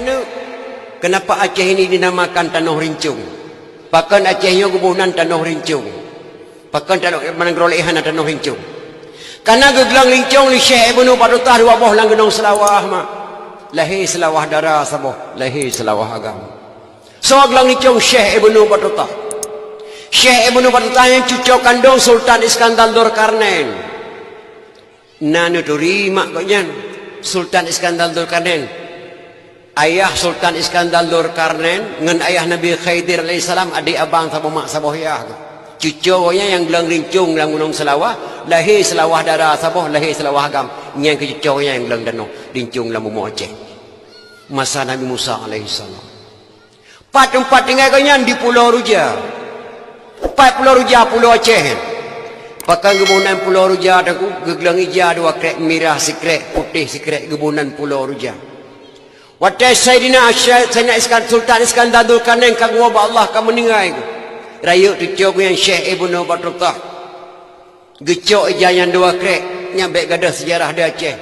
ni, kenapa Aceh ini dinamakan Tanah Rincung? Bahkan Acehnya gubunan Tanah Rincung. Bahkan menanggerolehan Tanah Rincung. Karena gegelang rincung li Syekh Ibnu Battutah dua boh lang genong selawah mak. Lahir selawah darah saboh, lahir selawah agama. So gelang rincung Syekh Ibnu Battutah. Syekh Ibnu Battutah yang cucu kandung Sultan Iskandar Dzulkarnain. Nanu turi mak koknya Sultan Iskandar Dzulkarnain. Ayah Sultan Iskandar Dzulkarnain ngan ayah Nabi Khidir alaihissalam adik abang saboh mak saboh yah. Cucunya yang gelang rincung dalam gunung selawah, lahir selawah darah saboh, lahir selawah agam. Yang cucunya yang gelang danau rincung dalam bumi Aceh. Masa Nabi Musa alaihissalam. Tempat tinggal kalian di Pulau Ruja. Pulau Ruja, Pulau Aceh. Pakai gebunan Pulau Ruja ada gegelang hijau dua krek merah sikrek putih sikrek gebunan Pulau Ruja. Waktu Sayyidina Sultan Iskandar Dzulkarnain kagum Allah kamu meninggal. Rayuk tujuh yang Syekh Ibnu Battutah. Gecok ija yang dua krek. Nyambek gadah sejarah di Aceh.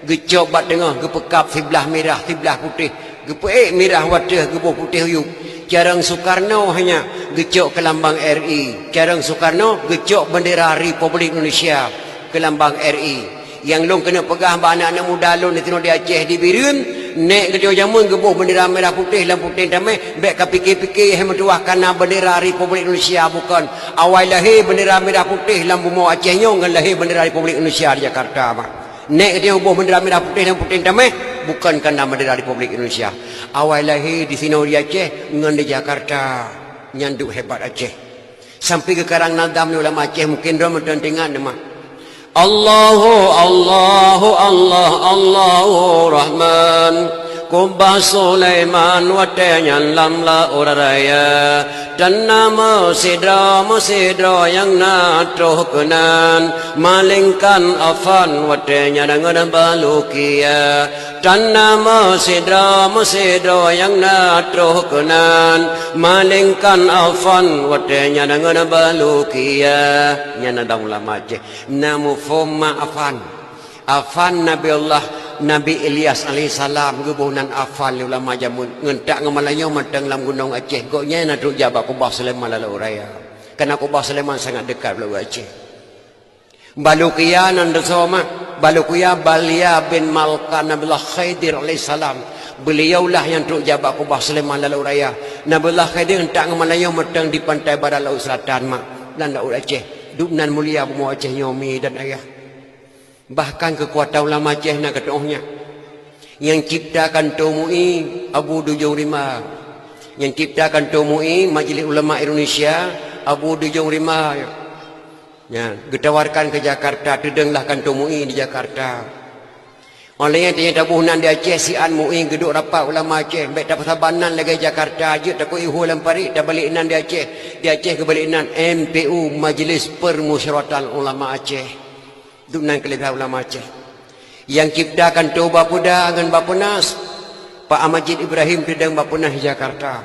Gecok bat tengah. Gepekap sebelah merah, sebelah putih. Gepek merah wadah, gebuh putih huyuk. Carang Soekarno hanya gecok ke lambang RI. Carang Soekarno gecok bendera Republik Indonesia ke lambang RI. Yang long kena pegah anak-anak muda long di Aceh di Birun. Nek ke jamun gebuh bendera merah putih lampu putih damai bek ka fikir-fikir yang mentuah karena bendera Republik Indonesia bukan awal lahir bendera merah putih lampu mau Aceh nyong ngan lahir bendera Republik Indonesia di Jakarta mak. Nek dia gebuh bendera merah putih lampu putih damai bukan karena bendera Republik Indonesia. Awal lahir di sini di Aceh ngan di Jakarta nyanduk hebat Aceh. Sampai ke karang nadam ni ulama Aceh mungkin dah mententingan mak. Allahu Allahu Allah Allahu Rahman Kubah Sulaiman Watenyan lamla uraraya Dan nama sidra yang natruh kenan Malingkan afan Watenya dengan balukia Dan nama sidra yang natruh kenan Malingkan afan Watenya dengan balukia Nyana dah ulama Aceh Namu foma Afan Nabi Allah Nabi Ilyas alaihissalam gebunan Afan ulama jamun ngentak ngamalanyo matang dalam gunung Aceh koknya nak duk jabak Kubah Sulaiman lalu raya kerana Kubah Sulaiman sangat dekat lalu Aceh Balukia nan desoma Balukia Balia bin Malka Nabi Allah Khidir alaihissalam beliaulah yang duk jabak Kubah Sulaiman lalu raya Nabi Allah Khidir ngentak ngamalanyo matang di pantai barat laut selatan mak dan laut Aceh duknan mulia bumi Aceh nyomi dan ayah. Bahkan kekuatan ulama Aceh nak ketohnya yang ciptakan Tomui Abu Dujung Rima yang ciptakan Tomui Majlis Ulama Indonesia Abu Dujung Rima ya ditawarkan ke Jakarta tedenglah kan Tomui di Jakarta oleh yang tanya tabuhnan di Aceh sian MUI geduk rapat ulama Aceh baik tak pasabanan lagi Jakarta je takut ihu lampari dah balikinan di Aceh ke balikinan MPU Majlis Permusyawaratan Ulama Aceh Dunan kelebihan ulama Aceh yang ciptakan tu Bapuda dengan Bapunas Pak Amajid Ibrahim sedang Bapunas di Jakarta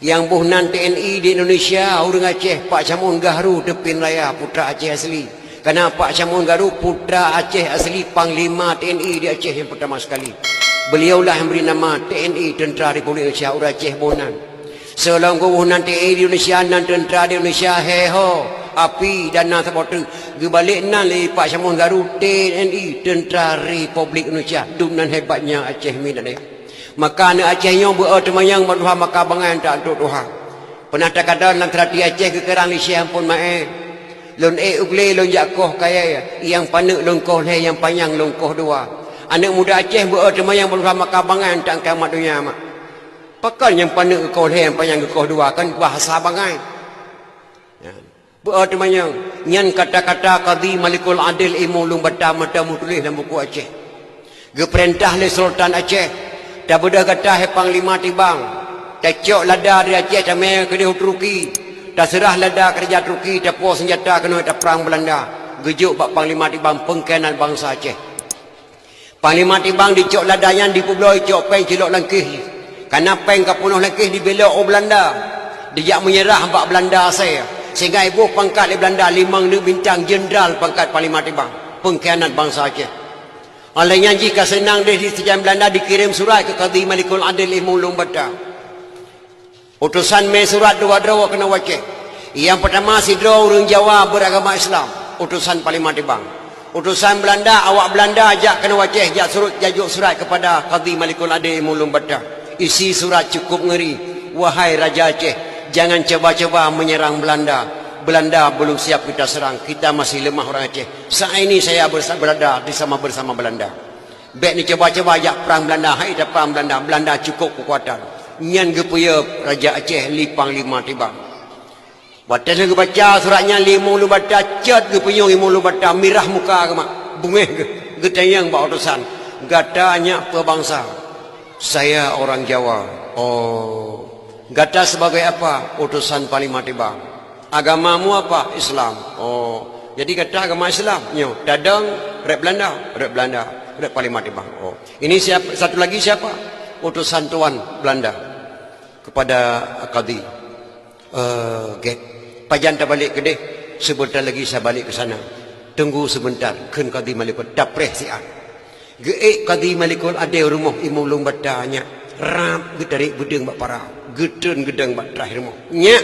yang buhnan TNI di Indonesia orang Aceh Pak Camun Gahru Depin Raya putra Aceh asli kerana Pak Camun Gahru putra Aceh asli Panglima TNI di Aceh yang pertama sekali beliaulah yang beri nama TNI Tentera Republik Indonesia orang Aceh buhnan selama buhnan TNI di Indonesia dan Tentera di Indonesia heho api dan seperti gebalik nan le Pak Camun Gahru TNI Tentera Republik Indonesia dunan hebatnya Aceh mi dan maka anak Aceh nya bertemayang berdoa maka bangan tak untuk doa pernah tak kata dalam terati Aceh kekerang li syah pun mae lon ugle lon jakoh kaya yang panek lon koh le yang panjang lon koh dua anak muda Aceh bertemayang berdoa maka bangan tak kiamat dunia mak pakan yang panek koh le yang panjang koh dua kan bahasa bangai bertemayang nyan kata-kata Qadhi Malikul Adil imulung bata matamu tulis dalam buku Aceh geperintah le Sultan Aceh dah bedah kata he Panglima Tibang dah cok lada dari Aceh sampai ke Turki dah serah lada kerja Turki dah puas senjata kena dah perang Belanda gejuk bak Panglima Tibang pengkenan bangsa Aceh Panglima Tibang dicok ladayan di Publoi cok peng cilok langkih karena peng kapunuh langkih dibelok oleh Belanda dia menyerah bak Belanda saya sehingga ibu pangkat di Belanda 5 bintang jenderal pangkat Panglima Tibang pengkhianat bangsa Aceh Oleh nyanyi senang deh di sejarah Belanda dikirim surat ke Qadhi Malikul Adil Imulung Bata. Utusan me surat dua draw kena wacek. Yang pertama si draw orang Jawa beragama Islam. Utusan Parlimen Tibang. Utusan Belanda, awak Belanda ajak kena wacek, ajak jajuk surat kepada Qadhi Malikul Adil Imulung Bata. Isi surat cukup ngeri. Wahai Raja Aceh, jangan coba-coba menyerang Belanda. Belanda belum siap kita serang. Kita masih lemah orang Aceh. Saat ini saya berada bersama Belanda. Baik ni coba-coba ajak perang Belanda. Hai dah perang Belanda. Belanda cukup kekuatan. Nyan gepuya Raja Aceh lipang lima tibang. Batas ke baca suratnya limung lu baca cat gepuya limung lu baca mirah muka ke mak. Bungeh ke. Getayang bawa utusan. Gatanya pebangsa. Saya orang Jawa. Oh. Gata sebagai apa? Utusan Parlimen Tibang. Agamamu apa? Islam. Oh, jadi kata agama Islam. Nyo, dadang rek Belanda, rek Parlimen Tibang. Oh, ini siapa? Satu lagi siapa? Utusan Tuan Belanda kepada Qadhi. Get. Pajan tak balik ke deh. Sebentar lagi saya balik ke sana. Tunggu sebentar. Ken Qadhi Malikul dapreh sian. Geek Qadhi Malikul ada rumah imulung batanya. Rap getarik bedeng bak parah. Gedeng gedeng bak terakhir rumah. Nya.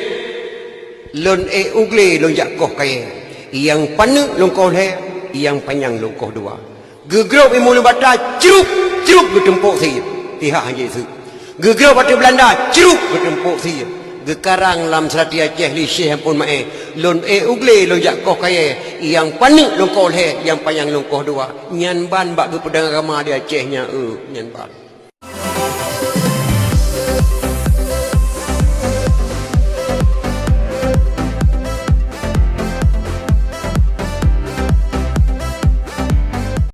Lon ugle lon jakoh kaya. Yang panu longkoh le, yang panjang longkoh dua. Gegrop imulung bata cerup getempuk saya. Pihak hanya itu. Gegrop bata Belanda cerup getempuk saya. Gekarang lam serati Aceh li syekh pun mae. Lon ugle lon jakoh kaya. Yang panu longkoh le, yang panjang longkoh dua. Nyan ban bak ge pedang agama di Acehnya nyan ban.